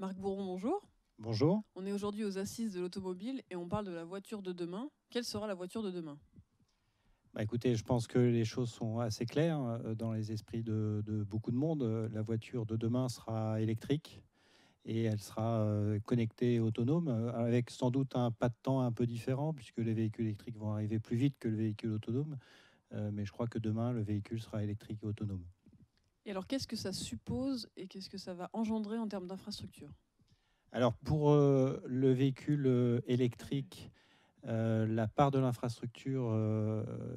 Marc Bourron, bonjour. Bonjour. On est aujourd'hui aux Assises de l'automobile et on parle de la voiture de demain. Quelle sera la voiture de demain? Écoutez, je pense que les choses sont assez claires dans les esprits de beaucoup de monde. La voiture de demain sera électrique et elle sera connectée et autonome, avec sans doute un pas de temps un peu différent, puisque les véhicules électriques vont arriver plus vite que le véhicule autonome. Mais je crois que demain, le véhicule sera électrique et autonome. Et alors, qu'est-ce que ça suppose et qu'est-ce que ça va engendrer en termes d'infrastructure? Alors, pour le véhicule électrique, la part de l'infrastructure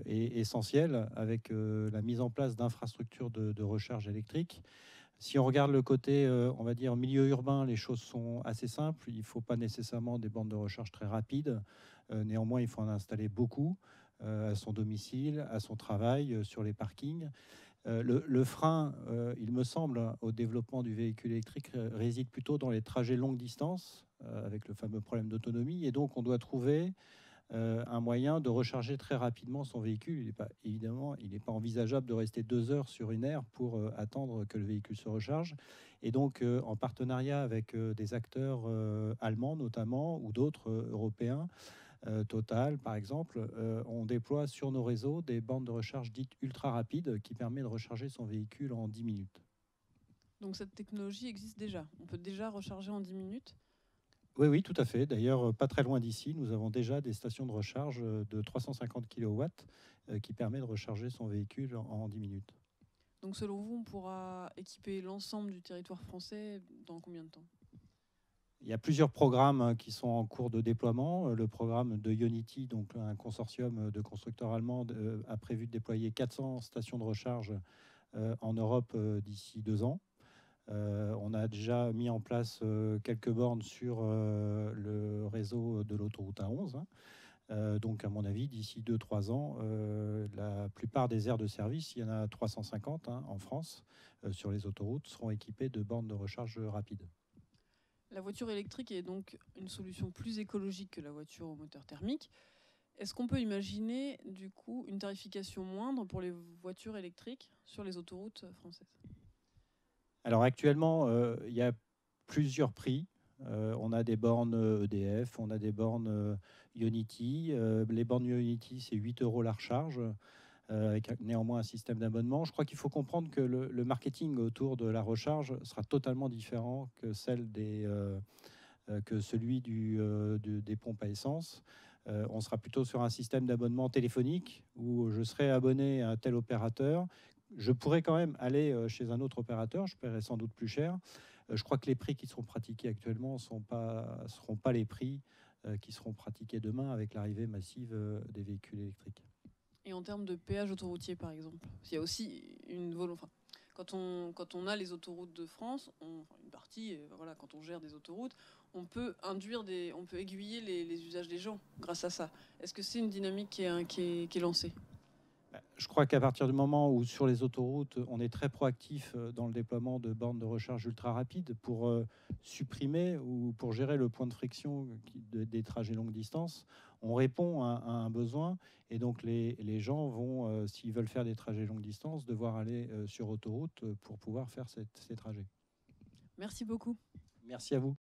est essentielle, avec la mise en place d'infrastructures de recharge électrique. Si on regarde le côté, on va dire, milieu urbain, les choses sont assez simples. Il ne faut pas nécessairement des bornes de recharge très rapides. Néanmoins, il faut en installer beaucoup à son domicile, à son travail, sur les parkings. Le frein, il me semble, au développement du véhicule électrique réside plutôt dans les trajets longue distance, avec le fameux problème d'autonomie. Et donc, on doit trouver un moyen de recharger très rapidement son véhicule. Évidemment, il n'est pas envisageable de rester 2 heures sur une aire pour attendre que le véhicule se recharge. Et donc, en partenariat avec des acteurs allemands notamment, ou d'autres européens, Total par exemple, on déploie sur nos réseaux des bornes de recharge dites ultra rapides qui permettent de recharger son véhicule en 10 minutes. Donc, cette technologie existe déjà. On peut déjà recharger en 10 minutes. Oui, oui, tout à fait. D'ailleurs, pas très loin d'ici, nous avons déjà des stations de recharge de 350 kW qui permettent de recharger son véhicule en 10 minutes. Donc, selon vous, on pourra équiper l'ensemble du territoire français dans combien de temps? Il y a plusieurs programmes qui sont en cours de déploiement. Le programme de Ionity, donc un consortium de constructeurs allemands, a prévu de déployer 400 stations de recharge en Europe d'ici 2 ans. On a déjà mis en place quelques bornes sur le réseau de l'autoroute A11, hein. Donc, à mon avis, d'ici 2-3 ans, la plupart des aires de service, il y en a 350 en France, sur les autoroutes, seront équipées de bornes de recharge rapide. La voiture électrique est donc une solution plus écologique que la voiture au moteur thermique. Est-ce qu'on peut imaginer, du coup, une tarification moindre pour les voitures électriques sur les autoroutes françaises? Alors, actuellement, il y a plusieurs prix. On a des bornes EDF, on a des bornes Ionity. Les bornes Ionity, c'est 8 euros la recharge, avec néanmoins un système d'abonnement. Je crois qu'il faut comprendre que le marketing autour de la recharge sera totalement différent que que celui des pompes à essence. On sera plutôt sur un système d'abonnement téléphonique où je serai abonné à un tel opérateur. Je pourrais quand même aller chez un autre opérateur, je paierai sans doute plus cher. Je crois que les prix qui seront pratiqués actuellement ne seront pas les prix qui seront pratiqués demain avec l'arrivée massive des véhicules électriques. Et en termes de péage autoroutier, par exemple, il y a aussi une volonté. Enfin, quand on a les autoroutes de France, une partie, voilà, quand on gère des autoroutes, on peut aiguiller les usages des gens grâce à ça. Est-ce que c'est une dynamique qui est lancée? Je crois qu'à partir du moment où sur les autoroutes, on est très proactif dans le déploiement de bornes de recharge ultra rapides pour supprimer ou pour gérer le point de friction des trajets longue distance, on répond à un besoin et donc les gens vont, s'ils veulent faire des trajets longue distance, devoir aller sur autoroute pour pouvoir faire ces trajets. Merci beaucoup. Merci à vous.